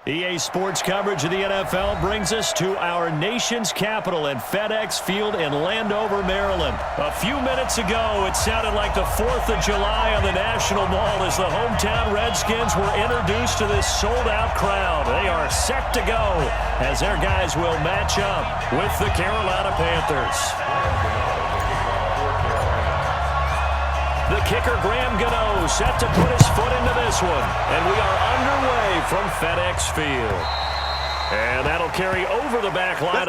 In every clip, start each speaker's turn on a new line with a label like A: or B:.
A: EA Sports coverage of the NFL brings us to our nation's capital at FedEx Field in Landover, Maryland. A few minutes ago, it sounded like the 4th of July on the National Mall as the hometown Redskins were introduced to this sold-out crowd. They are set to go as their guys will match up with the Carolina Panthers. The kicker, Graham Gano, set to put his foot into this one. And we are underway from FedEx Field. And that'll carry over the back line.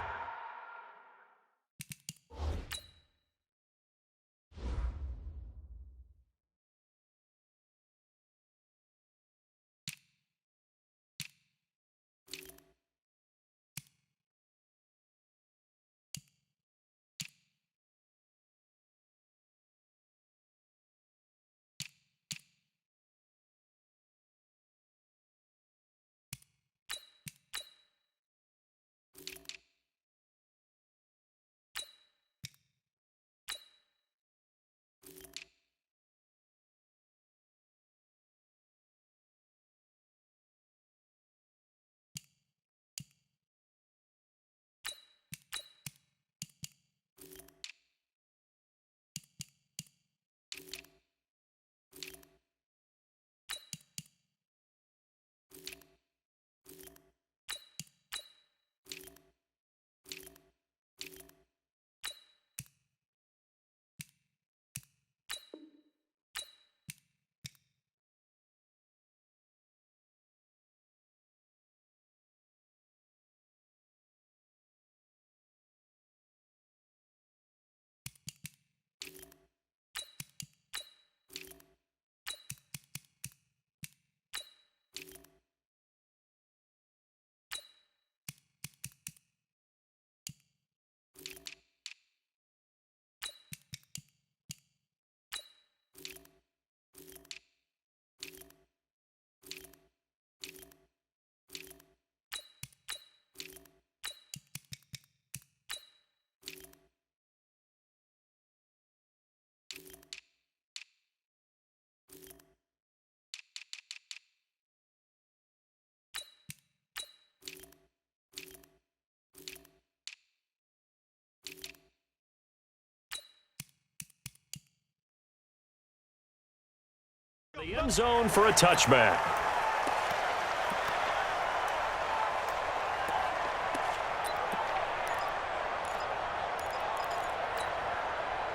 A: The end zone for a touchback.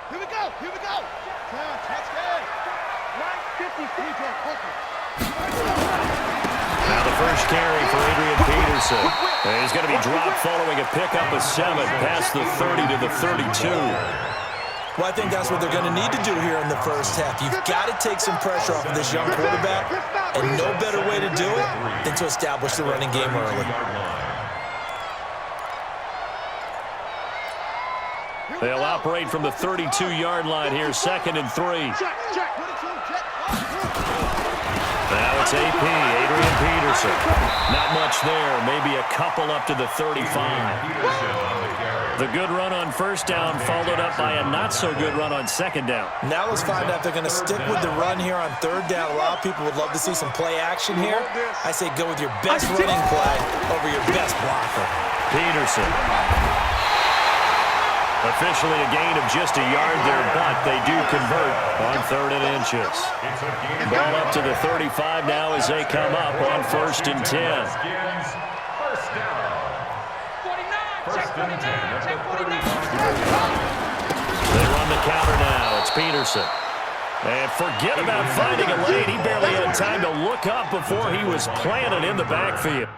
B: Here we go, here we go. Touchdown. 9:53.
A: Now the first carry for Adrian Peterson. He's going to be dropped following a pickup of 7 past the 30 to the 32.
C: Well, I think that's what they're going to need to do here in the first half. You've got to take some pressure off of this young quarterback, and no better way to do it than to establish the running game early.
A: They'll operate from the 32-yard line here, 2nd and 3. Now it's AP, Adrian Peterson. Not much there, maybe a couple up to the 35. The good run on first down followed up by a not-so-good run on second down.
C: Now let's find out if they're going to stick with the run here on third down. A lot of people would love to see some play action here. I say go with your best running play over your best blocker.
A: Peterson. Officially a gain of just a yard there, but they do convert on 3rd and inches. Ball up to the 35 now as they come up on 1st and 10.
B: Check 49, check 49.
A: They run the counter now. It's Peterson. And forget about finding a lane. He barely had time to look up before he was planted in the backfield.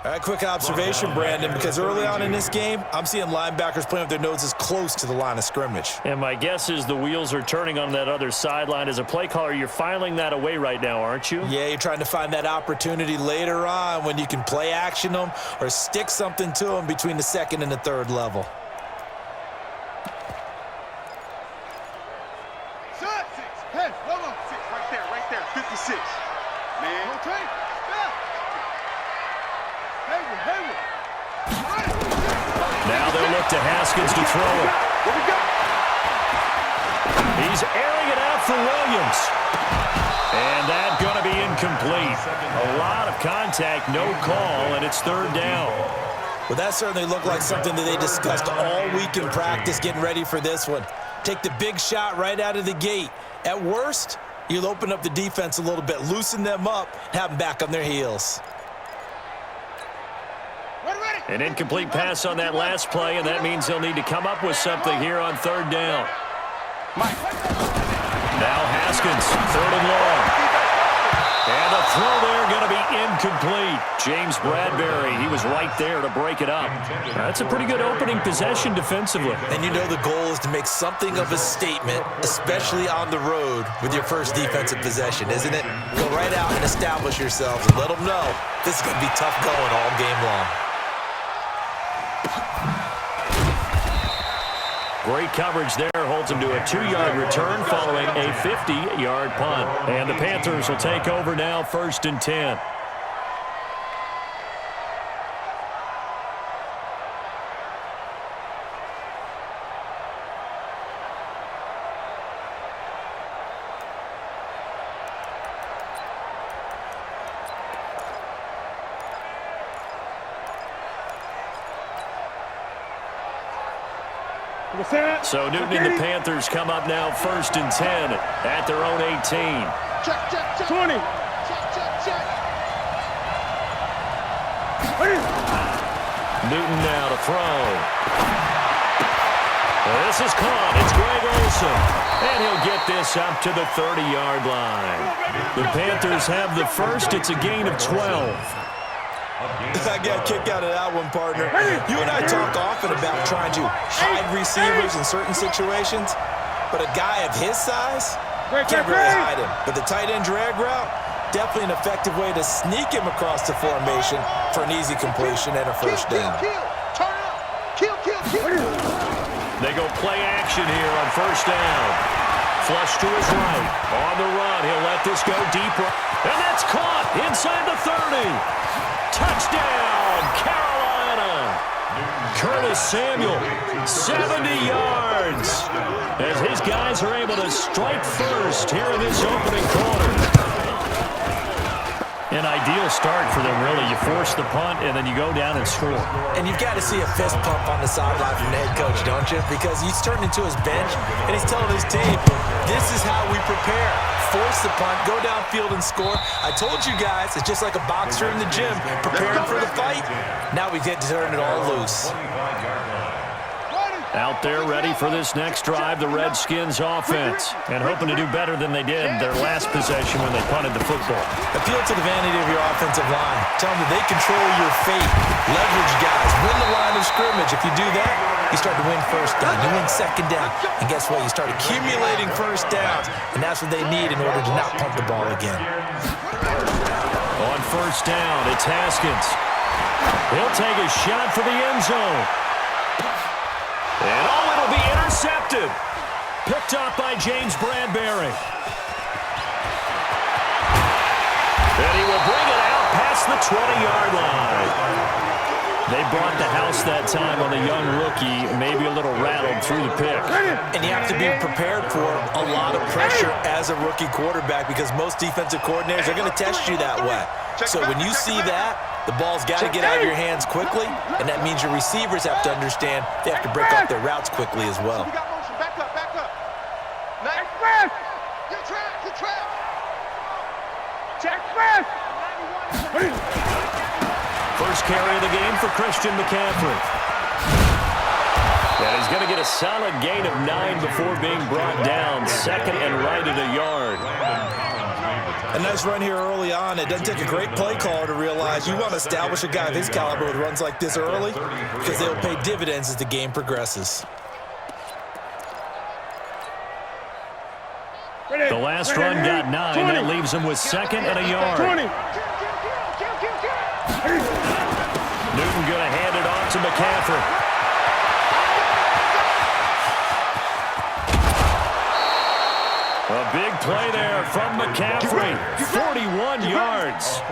C: All right, quick observation, Brandon, because early on in this game, I'm seeing linebackers playing with their noses close to the line of scrimmage.
A: And my guess is the wheels are turning on that other sideline. As a play caller, you're filing that away right now, aren't you?
C: Yeah, you're trying to find that opportunity later on when you can play action them or stick something to them between the second and the third level.
B: Hey, hold on. 6, right there, 56. Man. Okay.
A: Now they'll look to Haskins to throw it. He's airing it out for Williams. And that's going to be incomplete. A lot of contact, no call, and it's third down.
C: Well, that certainly looked like something that they discussed all week in practice getting ready for this one. Take the big shot right out of the gate. At worst, you'll open up the defense a little bit, loosen them up, and have them back on their heels.
A: An incomplete pass on that last play, and that means they'll need to come up with something here on third down. Now Haskins, third and long. And the throw there going to be incomplete. James Bradbury, he was right there to break it up. That's a pretty good opening possession defensively.
C: And you know the goal is to make something of a statement, especially on the road with your first defensive possession, isn't it? Go right out and establish yourselves and let them know this is going to be tough going all game long.
A: Great coverage there, holds him to a 2-yard return following a 50-yard punt. And the Panthers will take over now, 1st and 10. So Newton and the Panthers come up now 1st and 10 at their own 18.
B: Check. 20. Check.
A: Newton now to throw. This is caught. It's Greg Olsen. And he'll get this up to the 30-yard line. The Panthers have the first. It's a gain of 12.
C: I got a kick out of that one, partner. You and I talk often about trying to hide receivers in certain situations, but a guy of his size can't really hide him. But the tight end drag route, definitely an effective way to sneak him across the formation for an easy completion and a first down.
B: Turn up. Kill.
A: They go play action here on first down. Flush to his right. On the run, he'll let this go deep. And that's caught inside the 30. Touchdown, Carolina! Curtis Samuel, 70 yards, as his guys are able to strike first here in this opening quarter. An ideal start for them, really. You force the punt, and then you go down and score.
C: And you've got to see a fist pump on the sideline from the head coach, don't you? Because he's turned into his bench, and he's telling his team, this is how we prepare. Force the punt, go downfield and score. I told you guys, it's just like a boxer in the gym, preparing for the fight. Now we get to turn it all loose.
A: Out there ready for this next drive, the Redskins offense, and hoping to do better than they did their last possession when they punted the football.
C: Appeal to the vanity of your offensive line. Tell them that they control your fate. Leverage guys. Win the line of scrimmage. If you do that, you start to win first down. You win second down. And guess what? You start accumulating first downs, and that's what they need in order to not punt the ball again.
A: On first down, it's Haskins. He'll take a shot for the end zone. And it'll be intercepted. Picked up by James Bradbury. And he will bring it out past the 20-yard line. They brought the house that time on the young rookie, maybe a little rattled through the pick.
C: And you have to be prepared for a lot of pressure as a rookie quarterback because most defensive coordinators are going to test you that way. So when you see that, the ball's got to get out of your hands quickly, and that means your receivers have to understand they have to break up their routes quickly as well.
B: Back up. Nice. Good trap. Check first.
A: First carry of the game for Christian McCaffrey. And he's going to get a solid gain of 9 before being brought down. Second and right at a yard.
C: A nice run here early on. It doesn't take a great play caller to realize you want to establish a guy of his caliber with runs like this early because they'll pay dividends as the game progresses.
A: The last run got 9. That leaves him with 2nd and a yard. Newton going to hand it off to McCaffrey. A big play there from McCaffrey. 41 yards.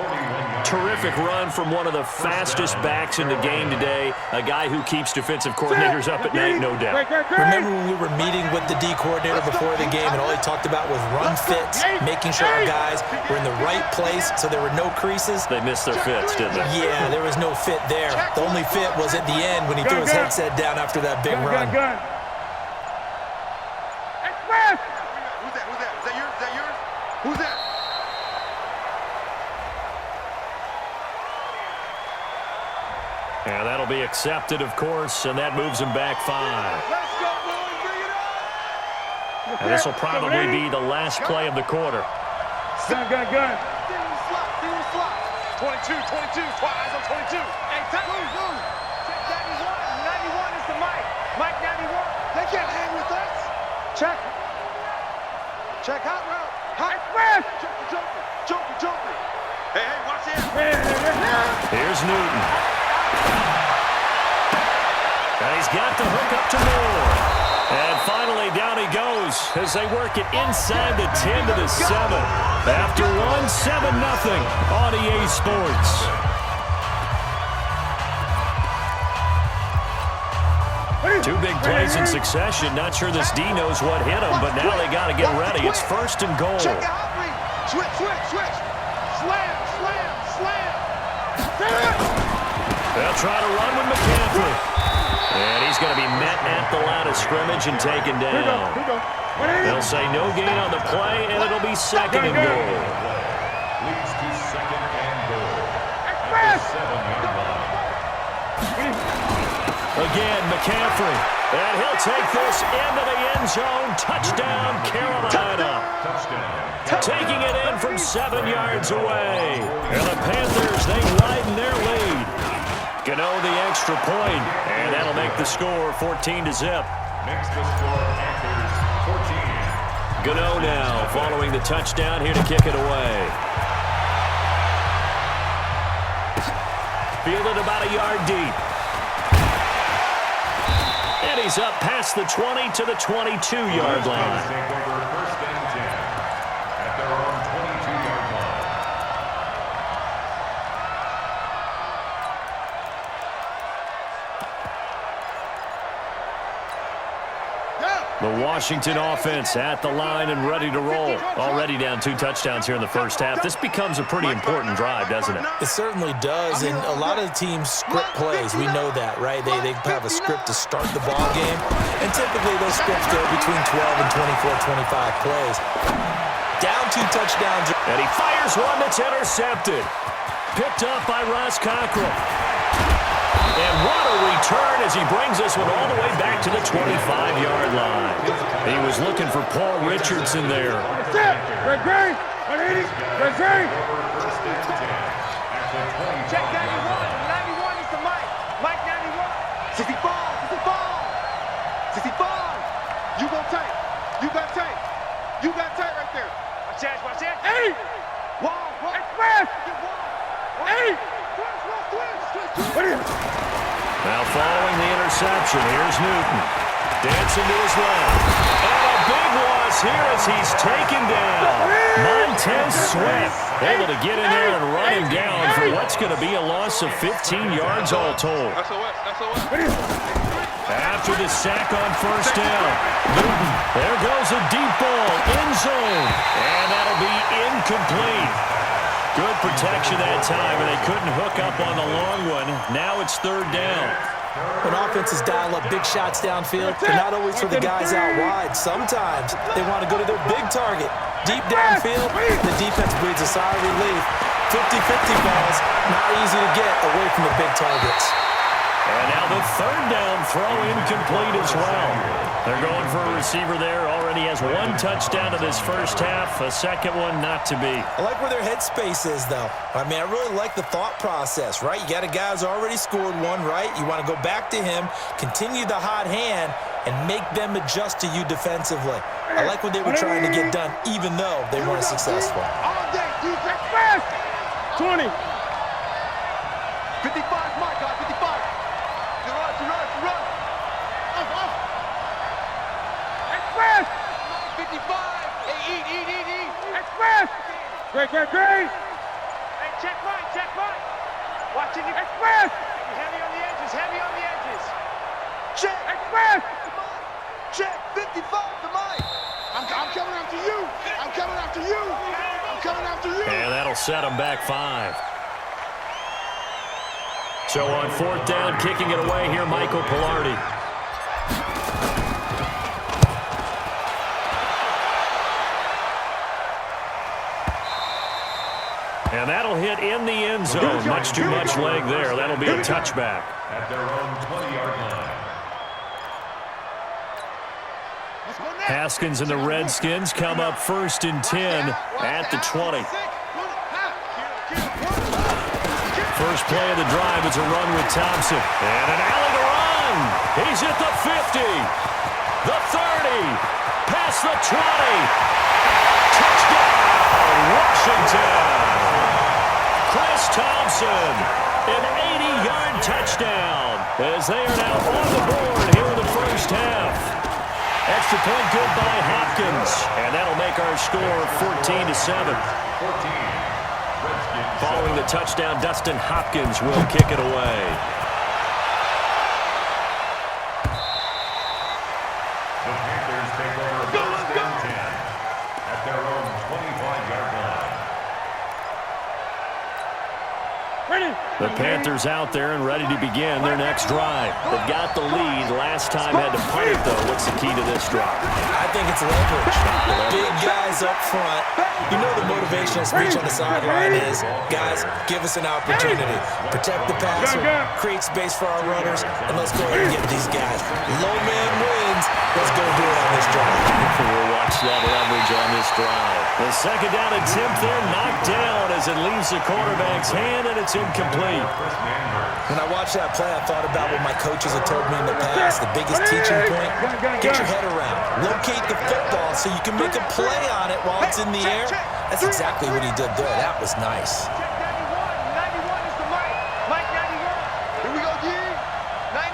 A: Terrific run from one of the fastest backs in the game today. A guy who keeps defensive coordinators up at night, no doubt.
C: Remember when we were meeting with the D coordinator before the game and all he talked about was run fits, making sure our guys were in the right place so there were no creases?
A: They missed their fits, didn't they?
C: Yeah, there was no fit there. The only fit was at the end when he threw his headset down after that big run.
B: Who's that?
A: And that'll be accepted, of course, and that moves him back 5.
B: Let's go, boys. Bring it up.
A: And this will probably be the last play of the quarter.
B: Gun. See who's slot. 22. Eyes on 22. Hey, move. Check 91. 91 is the Mike. Mike 91. They can't hang with us. Check hot route. Hot press. Joker. Hey, watch it.
A: Here's Newton. And he's got the hook up to Moore. And finally, down he goes as they work it inside the 10 to the 7. After 7-0 on EA Sports. Two big plays in succession. Not sure this D knows what hit him, but now they got to get ready. It's 1st and goal.
B: Check the hot read. Switch. Slam.
A: They'll try to run with McCaffrey. And he's going to be met at the line of scrimmage and taken down. They'll say no gain on the play, and it'll be 2nd and goal.
D: Leads to 2nd and goal.
A: Again, McCaffrey. And he'll take this into the end zone. Touchdown, Carolina. Taking it in from 7 yards away. And the Panthers, they widen their lead. Gano the extra point, and that'll make the score 14-0.
D: Makes the score Panthers 14.
A: Gano now following the touchdown here to kick it away. Fielded about a yard deep. And he's up past the 20 to the 22-yard line.
D: Take over 1st and 10 at their own 22-yard line.
A: The Washington offense at the line and ready to roll. Already down 2 touchdowns here in the first half. This becomes a pretty important drive, doesn't it?
C: It certainly does, and a lot of teams script plays. We know that, right? They have a script to start the ball game, and typically those scripts go between 12 and 24, 25 plays. Down 2 touchdowns.
A: And he fires one that's intercepted. Picked up by Ross Cockrell. And what a return as he brings this one all the way back to the 25-yard line. He was looking for Paul Richardson there.
B: Check 91. 91 is the Mike. Mike 91. 65. You got tight right there. Watch that. Hey! Wall. Express! Hey! Twist.
A: Now following the interception, here's Newton. Dancing to his left. And a big loss here as he's taken down. Montez Sweat able to get in there and run him down for what's going to be a loss of 15 yards all told. After the sack on 1st down, Newton, there goes a deep ball, end zone, and that'll be incomplete. Good protection that time, and they couldn't hook up on the long one. Now it's 3rd down.
C: When offenses dial up big shots downfield, they're not always for the guys out wide. Sometimes they want to go to their big target. Deep downfield, the defense breathes a sigh of relief. 50-50 balls, not easy to get away from the big targets.
A: And now the 3rd down throw incomplete as well. They're going for a receiver there. Already has one touchdown in this first half. A second one not to be.
C: I like where their headspace is, though. I mean, I really like the thought process, right? You got a guy who's already scored one, right? You want to go back to him, continue the hot hand, and make them adjust to you defensively. I like what they were trying to get done, even though they weren't successful.
B: All day, defense fast. 20. 55, my God, 55. To run. Express. 55. Hey, eat. Express. Great. Hey, check right. Watching you. Express. Heavy on the edges. Check. Express. Check. 55 to Mike. I'm coming after you.
A: And that'll set them back 5. So on 4th down, kicking it away here, Michael Pilardi. And that'll hit in the end zone. Much too much leg there. That'll be a touchback.
D: At their own 20-yard line.
A: Haskins and the Redskins come up 1st and 10 at the 20. First play of the drive is a run with Thompson. And an alley to run. He's at the 50, the 30, past the 20. Touchdown, Washington. Chris Thompson, an 80-yard touchdown, as they are now on the board here in the first half. Extra point good by Hopkins, and that'll make our score 14-7.
D: 14.
A: Following the touchdown, Dustin Hopkins will kick it away.
D: The Panthers take over 1st and 10 at their own 25-yard line.
A: The Panthers out there and ready to begin their next drive. They've got the lead. Last time had to punt it, though. What's the key to this drive?
C: I think it's leverage. Big guys up front. You know the motivational speech on the sideline is, guys, give us an opportunity. Protect the passer, create space for our runners, and let's go ahead and get these guys. Low man wins. Let's go do it on this drive.
A: We'll watch that leverage on this drive. The second down attempt there knocked down as it leaves the quarterback's hand, and it's incomplete.
C: When I watched that play, I thought about what my coaches had told me in the past. The biggest teaching point, get your head around. Locate the football so you can make a play on it while it's in the air. That's exactly what he did there. That was nice.
B: Check 91 is the Mike. Mike 91. Here we go, D.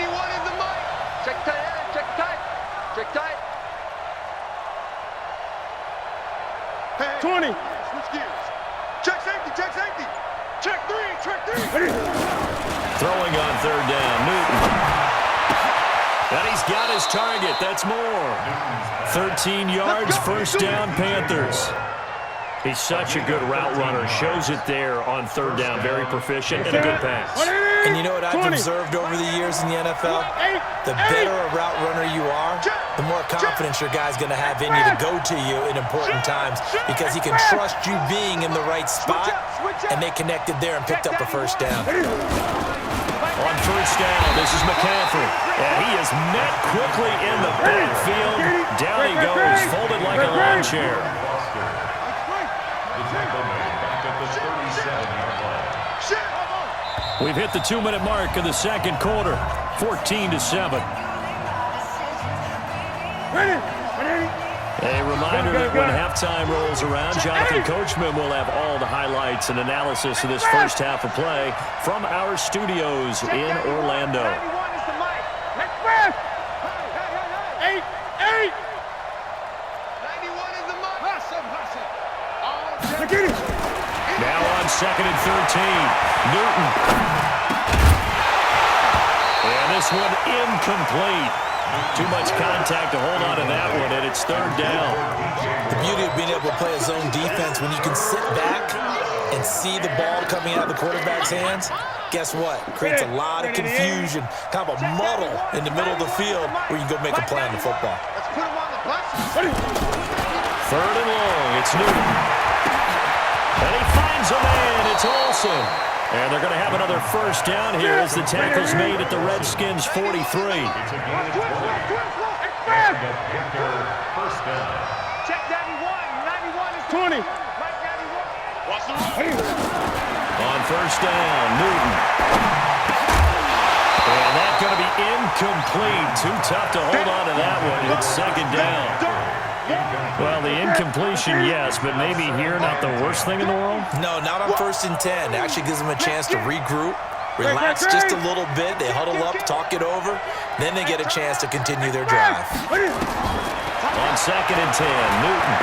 B: 91 is the Mike. Check tight. Hey. 20. Switch gears. Check safety. Check three.
A: Throwing on 3rd down, Newton. And he's got his target. That's more. 13 yards, 1st down, Panthers. He's such a good route runner. Shows it there on 3rd down. Very proficient and a good pass.
C: And you know what I've observed over the years in the NFL? The better a route runner you are, the more confidence your guy's going to have in you to go to you in important times because he can trust you being in the right spot, and they connected there and picked up a 1st down.
A: On 1st down, this is McCaffrey. And he is met quickly in the backfield. Down he goes, folded like a lawn chair. We've hit the 2-minute mark of the second quarter, 14-7. A reminder that when halftime rolls around, Jonathan Coachman will have all the highlights and analysis of this first half of play from our studios in Orlando.
B: 91 is the Mike. Express. Hey. 91 is the Mike.
A: Now on 2nd and 13, Newton. And this one incomplete. Too much contact to hold on to that one, and it's 3rd down.
C: The beauty of being able to play a zone defense, when you can sit back and see the ball coming out of the quarterback's hands, guess what? Creates a lot of confusion, kind of a muddle in the middle of the field where you can go make a play on the football.
B: Let's put him on the bus.
A: 3rd and long, it's Newton. And he finds a man, it's Olsen. And they're going to have another 1st down here as the tackle's made at the Redskins' 43.
D: And the Panther first down.
B: Check 91. 91 is
E: 20.
B: Mike 91. Watch the run.
A: On first down, Newton. And that's going to be incomplete. Too tough to hold on to that one. It's second down. Well, the incompletion, yes, but maybe here not the worst thing in the world?
C: No, not on 1st and 10. Actually gives them a chance to regroup, relax just a little bit. They huddle up, talk it over. Then they get a chance to continue their drive.
A: On 2nd and 10, Newton.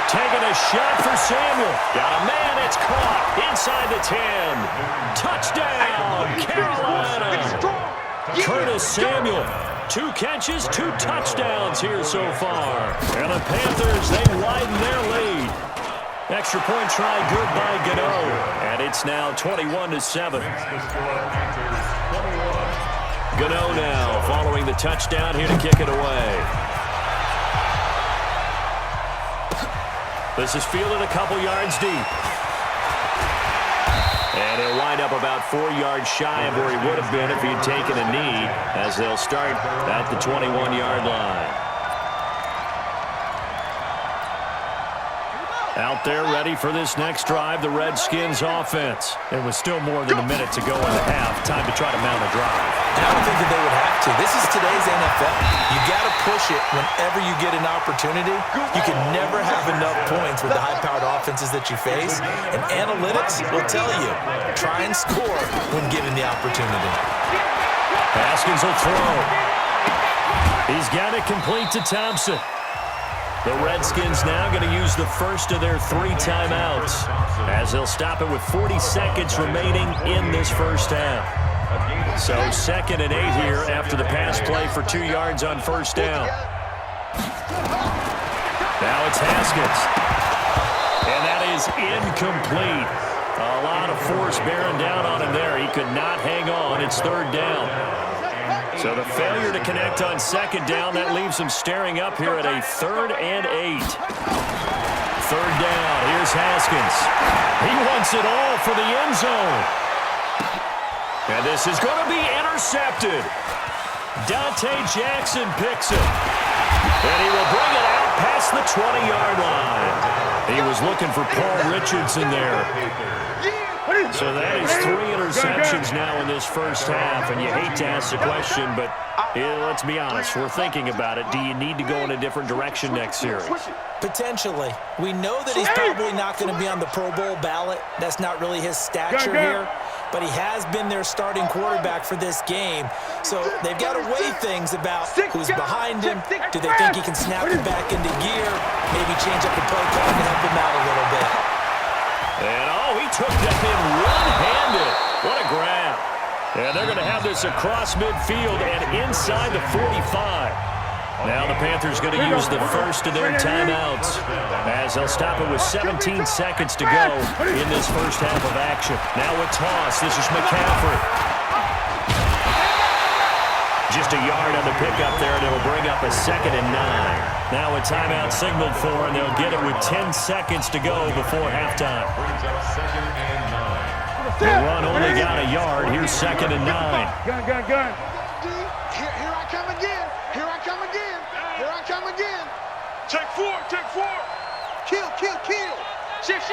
A: Taking a shot for Samuel. Got a man, it's caught inside the 10. Touchdown, Carolina. Curtis Samuel. 2 catches, 2 touchdowns here so far. And the Panthers, they widen their lead. Extra point try good by Gano. And it's now 21-7. Gano now following the touchdown here to kick it away. This is fielded a couple yards deep. And he'll wind up about 4 yards shy of where he would have been if he'd taken a knee, as they'll start at the 21-yard line. Out there ready for this next drive, the Redskins offense. There was still more than a minute to go in the half. Time to try to mount a drive.
C: And I don't think that they would have to. This is today's NFL. You got to push it whenever you get an opportunity. You can never have enough points with the high-powered offenses that you face. And analytics will tell you, try and score when given the opportunity.
A: Haskins will throw. He's got it complete to Thompson. The Redskins now going to use the first of their 3 timeouts, as they'll stop it with 40 seconds remaining in this first half. So 2nd and 8 here after the pass play for 2 yards on first down. Now it's Haskins. And that is incomplete. A lot of force bearing down on him there. He could not hang on. It's 3rd down. So the failure to connect on 2nd down, that leaves him staring up here at a 3rd and 8. 3rd down, here's Haskins. He wants it all for the end zone. And this is going to be intercepted. Dante Jackson picks it. And he will bring it out past the 20-yard line. He was looking for Paul Richardson there. So that is 3 interceptions now in this first half, and you hate to ask the question, but let's be honest, we're thinking about it. Do you need to go in a different direction next series?
C: Potentially. We know that he's probably not going to be on the Pro Bowl ballot. That's not really his stature here, but he has been their starting quarterback for this game. So they've got to weigh things about who's behind him. Do they think he can snap it back into gear? Maybe change up the play call to help him out a little bit.
A: And he took that in one-handed. What a grab. And they're going to have this across midfield and inside the 45. Now the Panthers going to use the first of their timeouts, as they'll stop it with 17 seconds to go in this first half of action. Now a toss. This is McCaffrey. Just a yard on the pickup there, and it'll bring up a 2nd and 9. Now a timeout signaled for, and they'll get it with 10 seconds to go before halftime. The run only got a yard. Here's 2nd and 9.
E: Gun.
B: Here I come again. Here I come again. Here I come again. Check 4. Kill. Shift.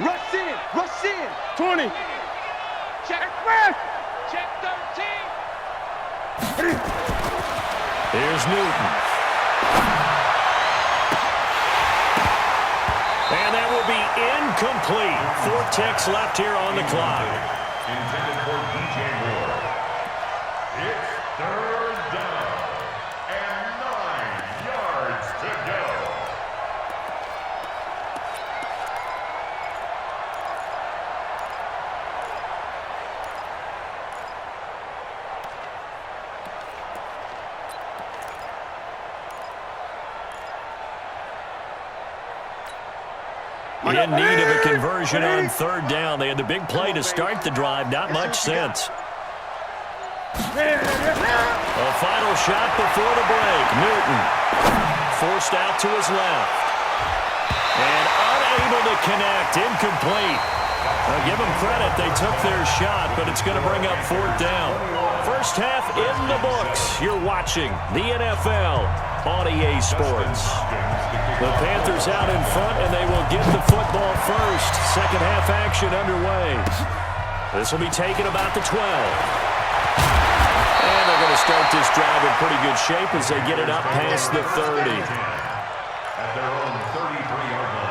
B: Rush in.
E: 20.
B: Check 13.
A: Here's Newton. And that will be incomplete. 4 ticks left here on the clock.
D: Intended for DJ Moore. It's 3rd down and 9 yards to go.
A: In need of a conversion on 3rd down. They had the big play to start the drive. Not much sense. A final shot before the break. Newton forced out to his left. And unable to connect. Incomplete. I'll give them credit. They took their shot, but it's going to bring up fourth down. First half in the books. You're watching the NFL on EA Sports. The Panthers out in front, and they will get the football first. Second half action underway. This will be taken about the 12. And they're going to start this drive in pretty good shape as they get it up past the 30.
D: At their own 33-yard line.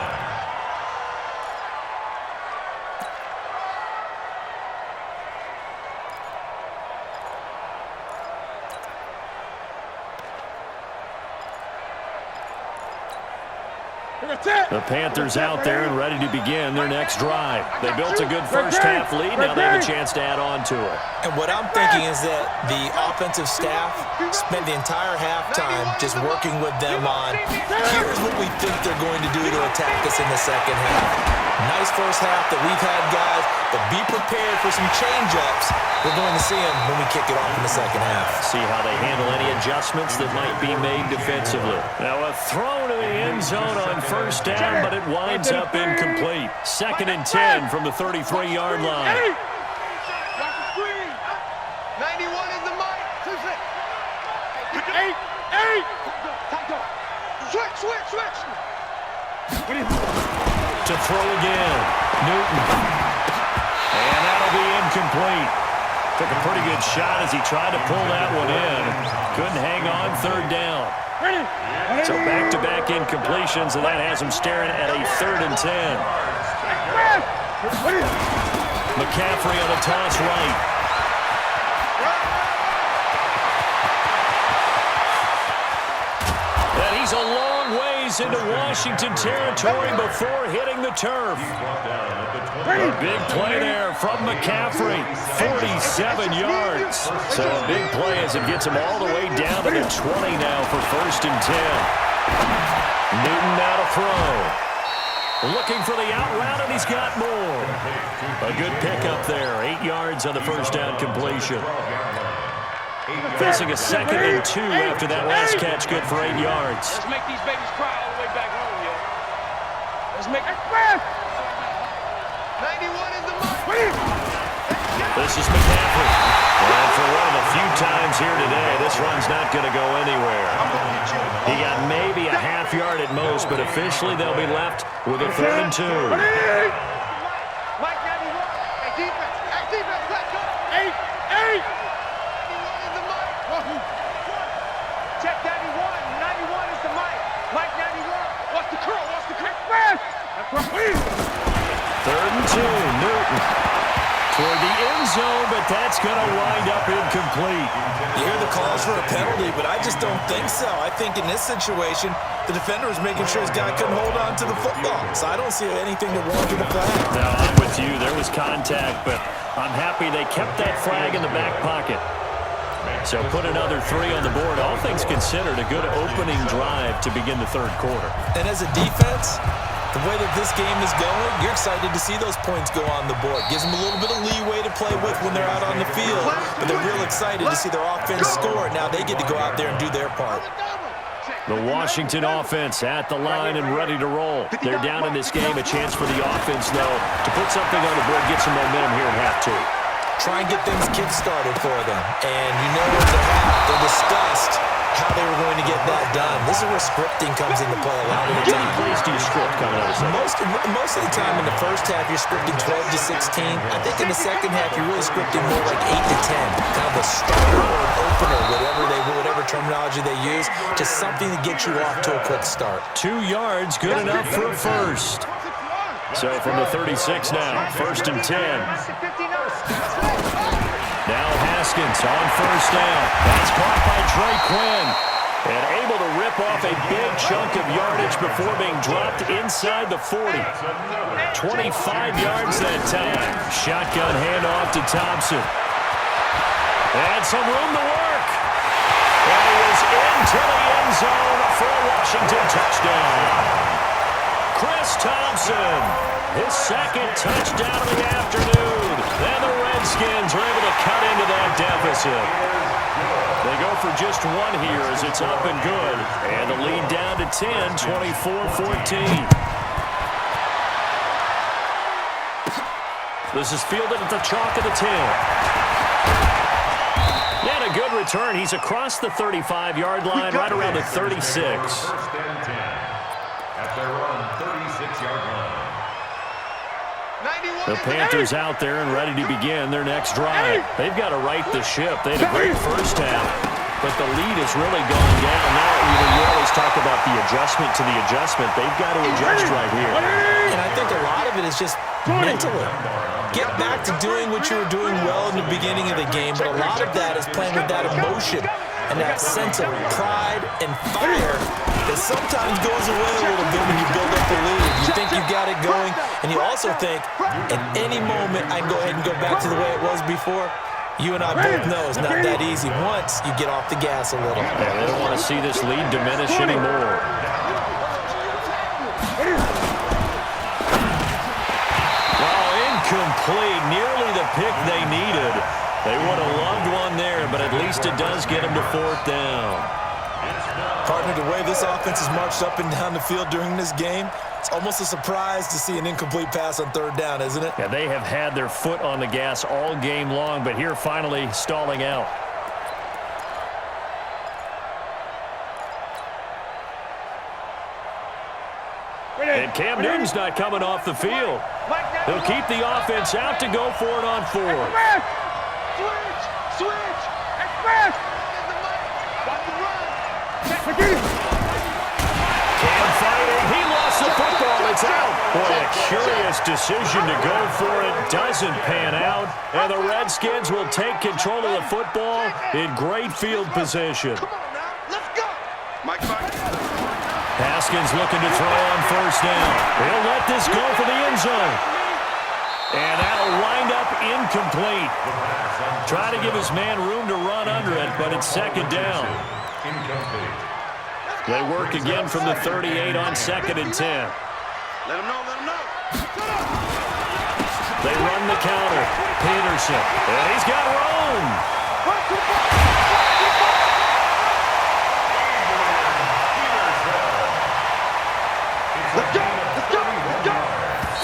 A: The Panthers out there and ready to begin their next drive. They built a good first half lead. Now they have a chance to add on to it.
C: And what I'm thinking is that the offensive staff spent the entire halftime just working with them on, here's what we think they're going to do to attack us in the second half. Nice first half that we've had, guys, but be prepared for some change-ups. We're going to see them when we kick it off in the second half.
A: See how they handle any adjustments that might be made defensively. Now a throw to the end zone on first down, but it winds up incomplete. Second and 10 from the 33-yard line.
B: 91 is the mic. 8. Switch.
A: To throw again. Newton. And that'll be incomplete. Took a pretty good shot as he tried to pull that one in. Couldn't hang on third down. So back-to-back incompletions, and that has him staring at a 3rd and 10. McCaffrey on a toss right. And he's a long ways into Washington territory before hitting the turf. A big play there from McCaffrey, 47 yards. So a big play as it gets him all the way down to the 20 now for 1st and 10. Newton now to throw. Looking for the out route, and he's got more. A good pickup there, 8 yards on the first down completion. Facing a 2nd and 2 after that last catch, good for 8 yards.
B: Let's make these babies cry all the way back home, yo. Let's make it. 91 is the mic.
A: This is McCaffrey. And for one of the few times here today, this run's not going to go anywhere. He got maybe a half yard at most, but officially they'll be left with a 3rd and 2.
B: Mike 91. Hey, defense, let's go. 8. 91 is the mic. Check 91. 91 is the mic. Mike 91. What's the curl?
A: 3rd and 2, Newton. Toward the end zone, but that's going to wind up incomplete.
C: You hear the calls for a penalty, but I just don't think so. I think in this situation, the defender was making sure his guy couldn't hold on to the football. So I don't see anything to warrant the flag.
A: No, I'm with you. There was contact, but I'm happy they kept that flag in the back pocket. So put another 3 on the board. All things considered, a good opening drive to begin the 3rd quarter.
C: And as a defense, the way that this game is going, you're excited to see those points go on the board. Gives them a little bit of leeway to play with when they're out on the field. But they're real excited to see their offense score. Now they get to go out there and do their part.
A: The Washington offense at the line and ready to roll. They're down in this game. A chance for the offense, though, to put something on the board, get some momentum here in half 2.
C: Try and get things kick-started for them. And you know at the half, they discussed how they were going to get that done. This is where scripting comes into play a lot of the time.
A: How many plays do you script coming out of second?
C: Most of the time in the first half, you're scripting 12 to 16. I think in the second half, you're really scripting more like 8 to 10. Kind of a starter or an opener, whatever terminology they use, just something to get you off to a quick start.
A: 2 yards, good enough for a first. So from the 36 now, 1st and 10. Now Haskins on first down. That's caught by Trey Quinn. And able to rip off a big chunk of yardage before being dropped inside the 40. 25 yards that time. Shotgun handoff to Thompson. And some room to work. And he is into the end zone for a Washington touchdown. Chris Thompson, his 2nd touchdown of the afternoon. And the Redskins are able to cut into that deficit. They go for just 1 here as it's up and good. And the lead down to 10, 24-14. This is fielded at the chalk of the 10. And a good return. He's across the 35-yard line, right around the 36.
D: First and 10 at their own 36-yard line.
A: The Panthers out there and ready to begin their next drive. They've got to right the ship. They had a great first half, but the lead is really going down. Now, you always talk about the adjustment to the adjustment. They've got to adjust right here.
C: And I think a lot of it is just mentally. Get back to doing what you were doing well in the beginning of the game, but a lot of that is playing with that emotion and that sense of pride and fire that sometimes goes away a little bit when you build up the lead. You think you've got it going, and you also think at any moment I can go ahead and go back to the way it was before. You and I both know it's not that easy once you get off the gas a little.
A: Yeah, they don't want to see this lead diminish anymore. Incomplete, nearly the pick they needed. They would have loved one there, but at least it does get them to fourth down.
C: Partner, the way this offense has marched up and down the field during this game, it's almost a surprise to see an incomplete pass on third down, isn't it?
A: Yeah, they have had their foot on the gas all game long, but here finally stalling out. And Cam Newton's not coming off the field. He'll keep the offense out to go for it on fourth.
B: Switch! Express!
A: Cam fighting. He lost the football. It's out. Boy, a curious decision to go for it. Doesn't pan out. And the Redskins will take control of the football in great field position.
B: Come on now, let's go! Mike.
A: Haskins looking to throw on first down. He'll let this go for the end zone. And that'll wind up incomplete. Try to give his man room to run under it, but it's second down. They work again from the 38 on second and 10.
B: Let him know.
A: They run the counter. Peterson. And he's got room.
B: Let's go!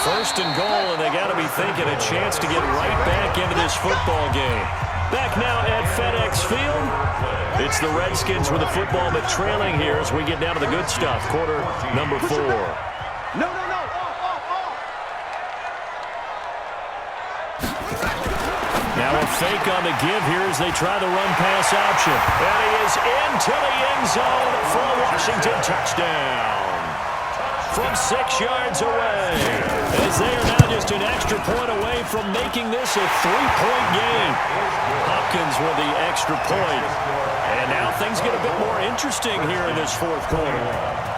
A: First and goal, and they got to be thinking a chance to get right back into this football game. Back now at FedEx Field. It's the Redskins with the football, but trailing here as we get down to the good stuff. Quarter number 4.
B: No.
A: Now a fake on the give here as they try the run-pass option. And he is into the end zone for a Washington touchdown. From 6 yards away, as they are now just an extra point away from making this a 3-point game. Hopkins with the extra point. And now things get a bit more interesting here in this fourth quarter.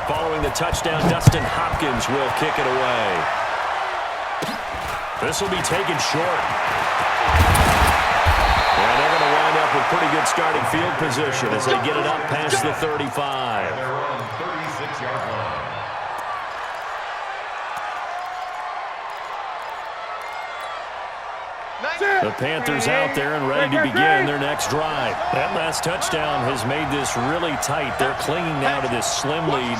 A: Following the touchdown, Dustin Hopkins will kick it away. This will be taken short. And they're going to wind up with pretty good starting field position as they get it up past the 35.
D: They're on 36-yard line.
A: The Panthers out there and ready to begin their next drive. That last touchdown has made this really tight. They're clinging now to this slim lead.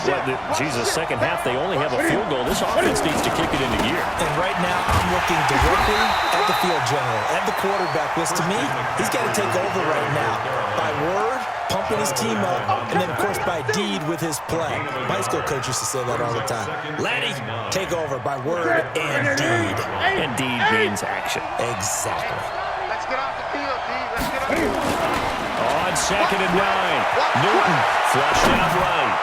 A: Second half, they only have a field goal. This offense needs to kick it into gear.
C: And right now, I'm looking directly at the field general, at the quarterback, which to me, he's got to take over right now. By word, pumping his team up, and then, of course, by deed with his play. My high school coach used to say that all the time. Laddie, take over by word and deed.
A: And deed means action.
C: Exactly.
B: Let's get off the field, D. Let's get off the field.
A: On second and 9, Newton flushed out right.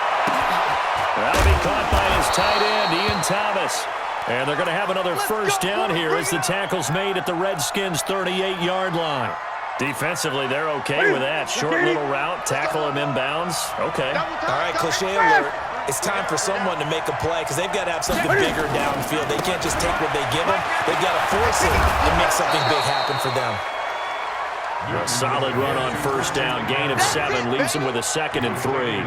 A: That'll be caught by his tight end, Ian Thomas. And they're going to have another first down here as the tackle's made at the Redskins' 38-yard line. Defensively, they're okay with that. Short little route, tackle him inbounds. Okay.
C: All right, cliche alert. It's time for someone to make a play because they've got to have something bigger downfield. They can't just take what they give them. They've got to force it and make something big happen for them.
A: A solid run on first down. Gain of 7 leaves them with a second and 3.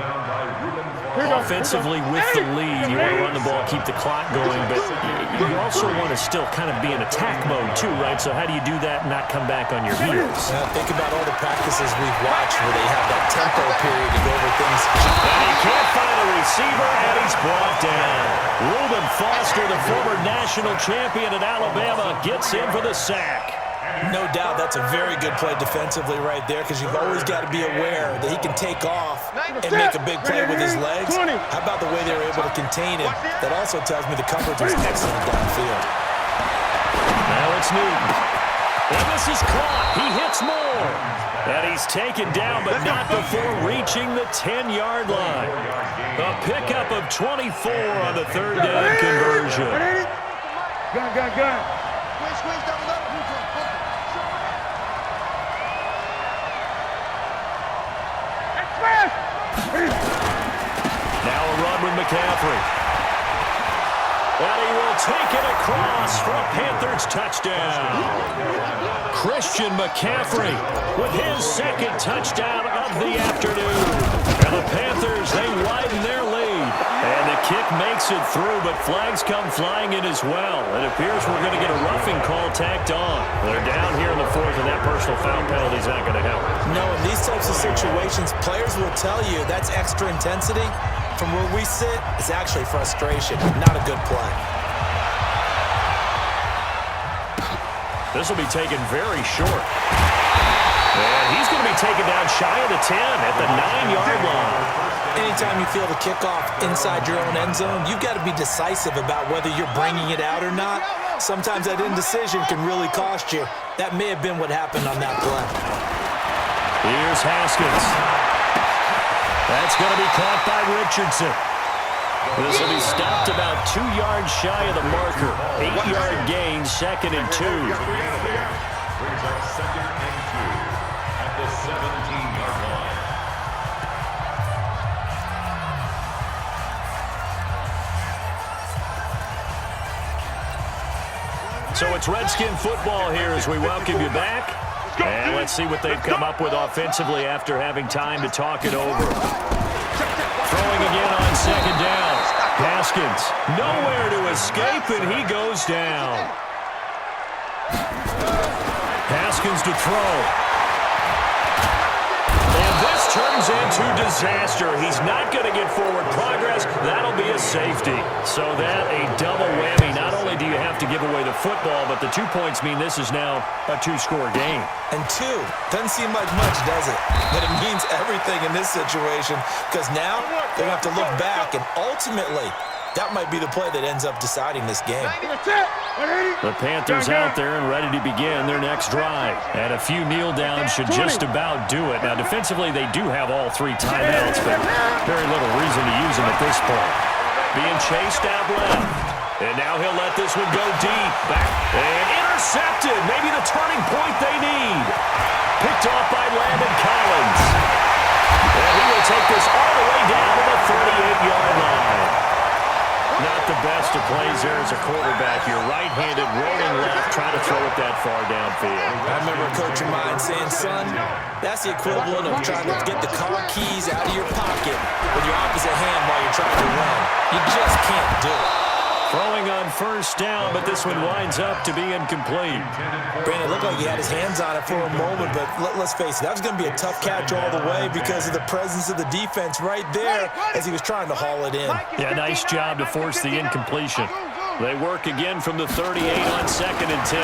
A: Offensively with the lead, you want to run the ball, keep the clock going, but you also want to still kind of be in attack mode too, right? So how do you do that and not come back on your heels?
C: Think about all the practices we've watched where they have that tempo period to go over things.
A: And he can't find a receiver, and he's brought down. Reuben Foster, the former national champion at Alabama, gets in for the sack.
C: No doubt that's a very good play defensively right there, because you've always got to be aware that he can take off and make a big play with his legs. How about the way they were able to contain him? That also tells me the coverage was excellent downfield.
A: Now it's Newton. And this is caught. He hits more. And he's taken down, but not before reaching the 10-yard line. A pickup of 24 on the third down conversion.
B: Gun. Squeeze down the middle.
A: Now a run with McCaffrey. And he will take it across for a Panthers touchdown. Christian McCaffrey with his second touchdown of the afternoon. And the Panthers, they widen their lead. And the kick makes it through, but flags come flying in as well. It appears we're going to get a roughing call tacked on. They're down here in the fourth, and that personal foul penalty is not going to help.
C: No, in these types of situations, players will tell you that's extra intensity. From where we sit, it's actually frustration, not a good play.
A: This will be taken very short. And he's going to be taken down shy of the 10 at the 9-yard line.
C: Anytime you feel the kickoff inside your own end zone, you've got to be decisive about whether you're bringing it out or not. Sometimes that indecision can really cost you. That may have been what happened on that play.
A: Here's Haskins. That's going to be caught by Richardson. This will be stopped about 2 yards shy of the marker. 8-yard gain, 2nd and 2.
D: Brings up 2nd and 2 at the 17-yard line.
A: So it's Redskin football here as we welcome you back. And let's see what they've come up with offensively after having time to talk it over. Throwing again on 2nd down. Haskins, nowhere to escape, and he goes down. Haskins to throw. And this turns into disaster. He's not going to get forward progress. That'll be a safety. So that a double whammy. Not only do you have to give away the football, but the 2 points mean this is now a 2-score game.
C: And 2 doesn't seem like much, does it? But it means everything in this situation, because now they're going to have to look back, and ultimately, that might be the play that ends up deciding this game.
A: The Panthers out there and ready to begin their next drive. And a few kneel downs should just about do it. Now, defensively, they do have all 3 timeouts, but very little reason to use them at this point. Being chased out left. And now he'll let this one go deep. Back and intercepted. Maybe the turning point they need. Picked off by Landon Collins. And he will take this all the way down to the 38-yard line. Not the best of plays there as a quarterback. You're right-handed, rolling left, trying to throw it that far downfield.
C: I remember a coach of mine saying, son, that's the equivalent of trying to get the car keys out of your pocket with your opposite hand while you're trying to run. You just can't do it.
A: Throwing on 1st down, but this one winds up to be incomplete.
C: Brandon, it looked like he had his hands on it for a moment, but let's face it, that was going to be a tough catch all the way because of the presence of the defense right there as he was trying to haul it in.
A: Yeah, nice job to force the incompletion. They work again from the 38 on 2nd and 10.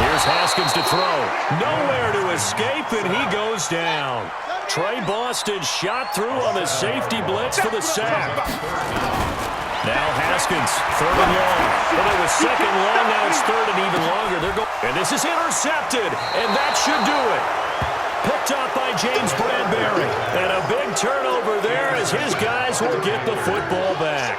A: Here's Haskins to throw. Nowhere to escape, and he goes down. Trey Boston shot through on the safety blitz for the sack. Now Haskins, 3rd and long. Well, it was 2nd long, now it's 3rd and even longer. And this is intercepted, and that should do it. Picked up by James Bradbury. And a big turnover there as his guys will get the football back.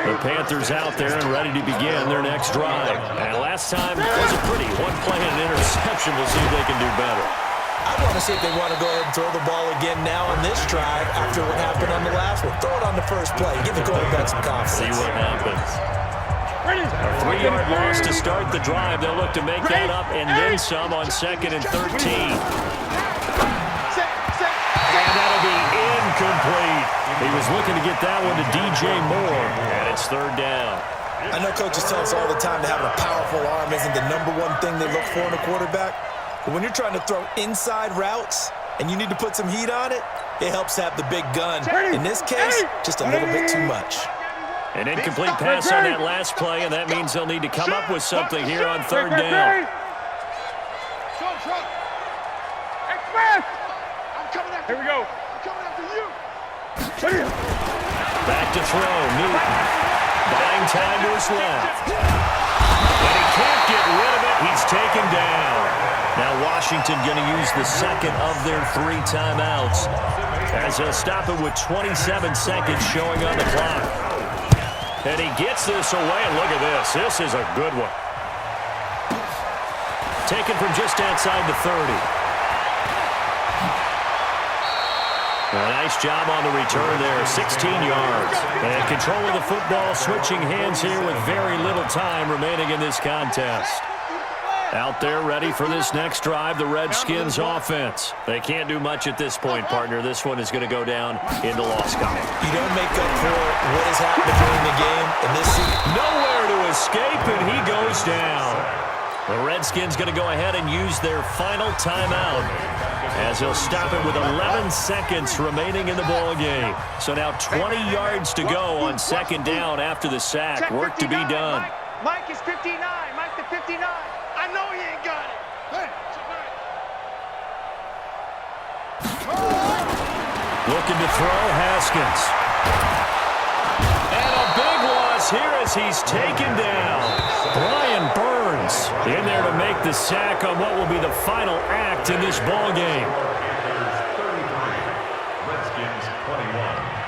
A: The Panthers out there and ready to begin their next drive. And last time was a pretty one play and an interception. We'll see if they can do better.
C: I want to see if they want to go ahead and throw the ball again now on this drive after what happened on the last one. Throw it on the first play. Give the quarterback some confidence.
A: See what happens. A 3-yard loss to start the drive. They'll look to make that up and then some on 2nd and 13. And that'll be incomplete. He was looking to get that one to DJ Moore, and it's 3rd down.
C: I know coaches tell us all the time that having a powerful arm isn't the #1 thing they look for in a quarterback. But when you're trying to throw inside routes, and you need to put some heat on it, it helps have the big gun. In this case, just a little bit too much.
A: An incomplete pass on that last play, and that means they'll need to come up with something here on third down.
B: Here we go. I'm coming after you.
A: Back to throw. Newton buying time to his left. And he can't get rid of it. He's taken down. Now Washington going to use the second of their 3 timeouts as he'll stop it with 27 seconds showing on the clock. And he gets this away, and look at this. This is a good one. Taken from just outside the 30. A nice job on the return there, 16 yards. And control of the football, switching hands here with very little time remaining in this contest. Out there ready for this next drive, the Redskins offense. They can't do much at this point, partner. This one is going to go down in the loss column.
C: You don't make up for what has happened during the game in this season.
A: Nowhere to escape, and he goes down. The Redskins going to go ahead and use their final timeout as he'll stop it with 11 seconds remaining in the ball game. So now 20 yards to go on second down after the sack. Work to be done.
B: Mike is 59. Mike the 59. I know he ain't got it.
A: Looking to throw, Haskins. And a big loss here as he's taken down. Brian Burns in there to make the sack on what will be the final act in this ball game.
D: Redskins 21.